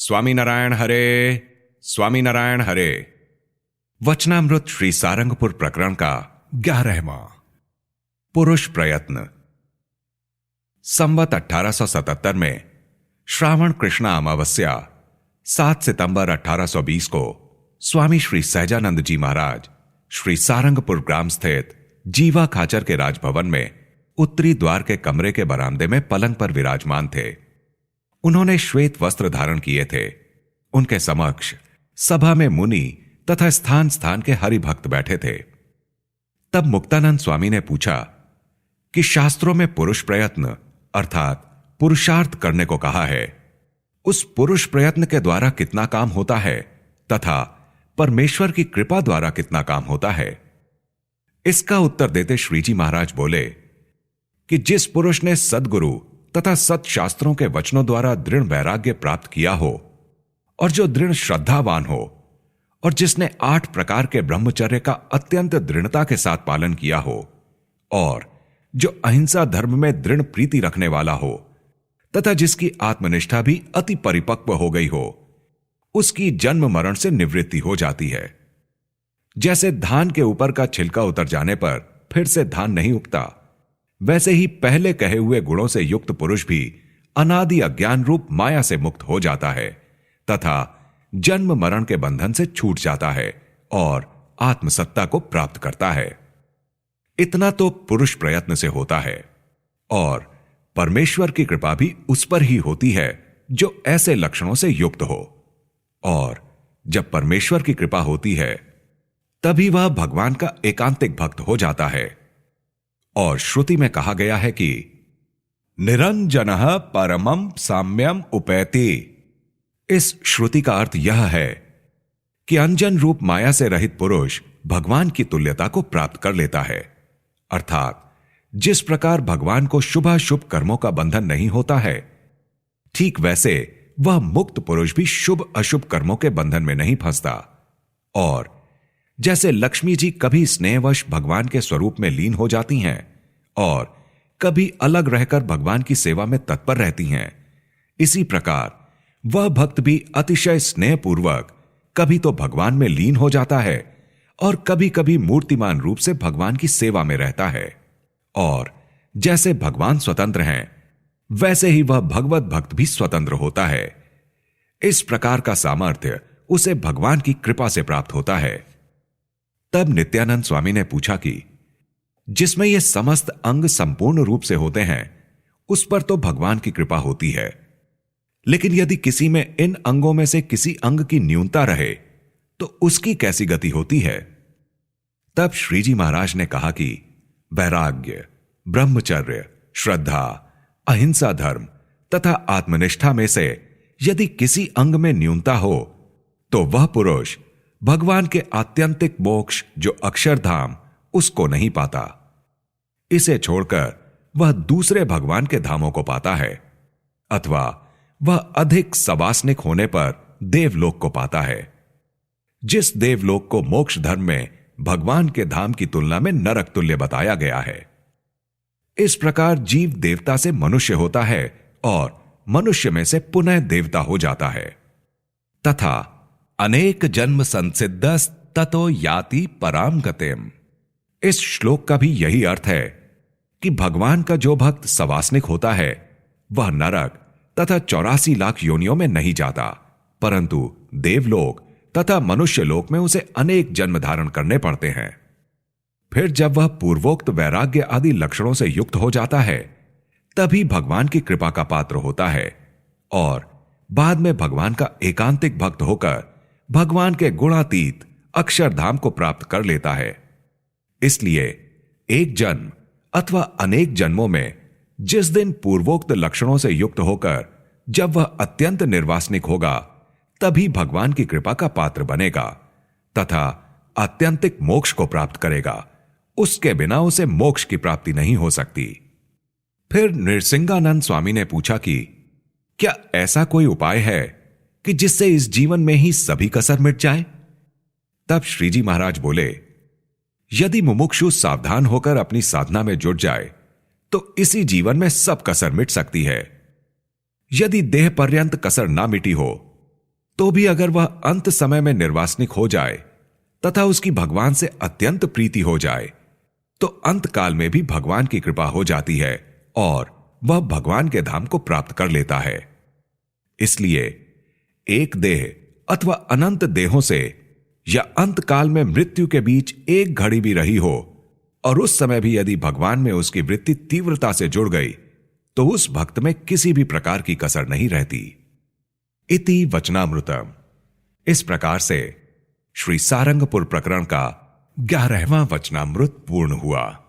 स्वामीनारायण हरे, स्वामीनारायण हरे। वचनामृत श्री सारंगपुर प्रकरण का 11वां। पुरुष प्रयत्न। संवत 1877 में श्रावण कृष्णा अमावस्या 7 सितंबर 1820 को स्वामी श्री सहजानंद जी महाराज श्री सारंगपुर ग्राम स्थित जीवा खाचर के राजभवन में उत्तरी द्वार के कमरे के बरामदे में पलंग पर विराजमान थे। उन्होंने श्वेत वस्त्र धारण किए थे। उनके समक्ष सभा में मुनि तथा स्थान स्थान के हरिभक्त बैठे थे। तब मुक्तानंद स्वामी ने पूछा कि शास्त्रों में पुरुष प्रयत्न अर्थात पुरुषार्थ करने को कहा है। उस पुरुष प्रयत्न के द्वारा कितना काम होता है तथा परमेश्वर की कृपा द्वारा कितना काम होता है? इसका उत्तर देते श्रीजी महाराज बोले कि जिस पुरुष ने सद्गुरु तथा सत्शास्त्रों के वचनों द्वारा दृढ़ वैराग्य प्राप्त किया हो और जो दृढ़ श्रद्धावान हो और जिसने 8 प्रकार के ब्रह्मचर्य का अत्यंत दृढ़ता के साथ पालन किया हो और जो अहिंसा धर्म में दृढ़ प्रीति रखने वाला हो तथा जिसकी आत्मनिष्ठा भी अति परिपक्व हो गई हो, उसकी जन्म मरण से निवृत्ति हो जाती है। जैसे धान के ऊपर का छिलका उतर जाने पर फिर से धान नहीं उगता, वैसे ही पहले कहे हुए गुणों से युक्त पुरुष भी अनादि अज्ञान रूप माया से मुक्त हो जाता है तथा जन्म मरण के बंधन से छूट जाता है और आत्मसत्ता को प्राप्त करता है। इतना तो पुरुष प्रयत्न से होता है और परमेश्वर की कृपा भी उस पर ही होती है जो ऐसे लक्षणों से युक्त हो। और जब परमेश्वर की कृपा होती है तभी वह भगवान का एकांतिक भक्त हो जाता है। और श्रुति में कहा गया है कि निरंजनः परमं साम्यम उपैति। इस श्रुति का अर्थ यह है कि अंजन रूप माया से रहित पुरुष भगवान की तुल्यता को प्राप्त कर लेता है। अर्थात जिस प्रकार भगवान को शुभाशुभ कर्मों का बंधन नहीं होता है, ठीक वैसे वह मुक्त पुरुष भी शुभ अशुभ कर्मों के बंधन में नहीं फंसता। और जैसे लक्ष्मी जी कभी स्नेहवश भगवान के स्वरूप में लीन हो जाती हैं और कभी अलग रहकर भगवान की सेवा में तत्पर रहती हैं, इसी प्रकार वह भक्त भी अतिशय स्नेहपूर्वक कभी तो भगवान में लीन हो जाता है और कभी कभी मूर्तिमान रूप से भगवान की सेवा में रहता है। और जैसे भगवान स्वतंत्र हैं, वैसे ही वह भगवत भक्त भी स्वतंत्र होता है। इस प्रकार का सामर्थ्य उसे भगवान की कृपा से प्राप्त होता है। तब नित्यानंद स्वामी ने पूछा कि जिसमें ये समस्त अंग संपूर्ण रूप से होते हैं, उस पर तो भगवान की कृपा होती है, लेकिन यदि किसी में इन अंगों में से किसी अंग की न्यूनता रहे तो उसकी कैसी गति होती है? तब श्रीजी महाराज ने कहा कि वैराग्य, ब्रह्मचर्य, श्रद्धा, अहिंसा धर्म तथा आत्मनिष्ठा में से यदि किसी अंग में न्यूनता हो तो वह पुरुष भगवान के आत्यंतिक मोक्ष जो अक्षरधाम, उसको नहीं पाता। इसे छोड़कर वह दूसरे भगवान के धामों को पाता है अथवा वह अधिक सवासनिक होने पर देवलोक को पाता है, जिस देवलोक को मोक्ष धर्म में भगवान के धाम की तुलना में नरक तुल्य बताया गया है। इस प्रकार जीव देवता से मनुष्य होता है और मनुष्य में से पुनः देवता हो जाता है। तथा अनेक जन्म संसिद्धस ततो याति पराम गतिम। इस श्लोक का भी यही अर्थ है कि भगवान का जो भक्त सवासनिक होता है वह नरक तथा 84 लाख योनियों में नहीं जाता, परंतु देवलोक तथा मनुष्य लोक में उसे अनेक जन्म धारण करने पड़ते हैं। फिर जब वह पूर्वोक्त वैराग्य आदि लक्षणों से युक्त हो जाता है, तभी भगवान की कृपा का पात्र होता है और बाद में भगवान का एकांतिक भक्त होकर भगवान के गुणातीत अक्षरधाम को प्राप्त कर लेता है। इसलिए एक जन्म अथवा अनेक जन्मों में जिस दिन पूर्वोक्त लक्षणों से युक्त होकर जब वह अत्यंत निर्वासनिक होगा, तभी भगवान की कृपा का पात्र बनेगा तथा आत्यंतिक मोक्ष को प्राप्त करेगा। उसके बिना उसे मोक्ष की प्राप्ति नहीं हो सकती। फिर नृसिंगानंद स्वामी ने पूछा कि क्या ऐसा कोई उपाय है कि जिससे इस जीवन में ही सभी कसर मिट जाए? तब श्रीजी महाराज बोले, यदि मुमुक्षु सावधान होकर अपनी साधना में जुट जाए तो इसी जीवन में सब कसर मिट सकती है। यदि देह पर्यंत कसर ना मिटी हो तो भी अगर वह अंत समय में निर्वासनिक हो जाए तथा उसकी भगवान से अत्यंत प्रीति हो जाए तो अंत काल में भी भगवान की कृपा हो जाती है और वह भगवान के धाम को प्राप्त कर लेता है। इसलिए एक देह अथवा अनंत देहों से या अंत काल में मृत्यु के बीच एक घड़ी भी रही हो और उस समय भी यदि भगवान में उसकी वृत्ति तीव्रता से जुड़ गई तो उस भक्त में किसी भी प्रकार की कसर नहीं रहती। इति वचनामृतम। इस प्रकार से श्री सारंगपुर प्रकरण का 11वां वचनामृत पूर्ण हुआ।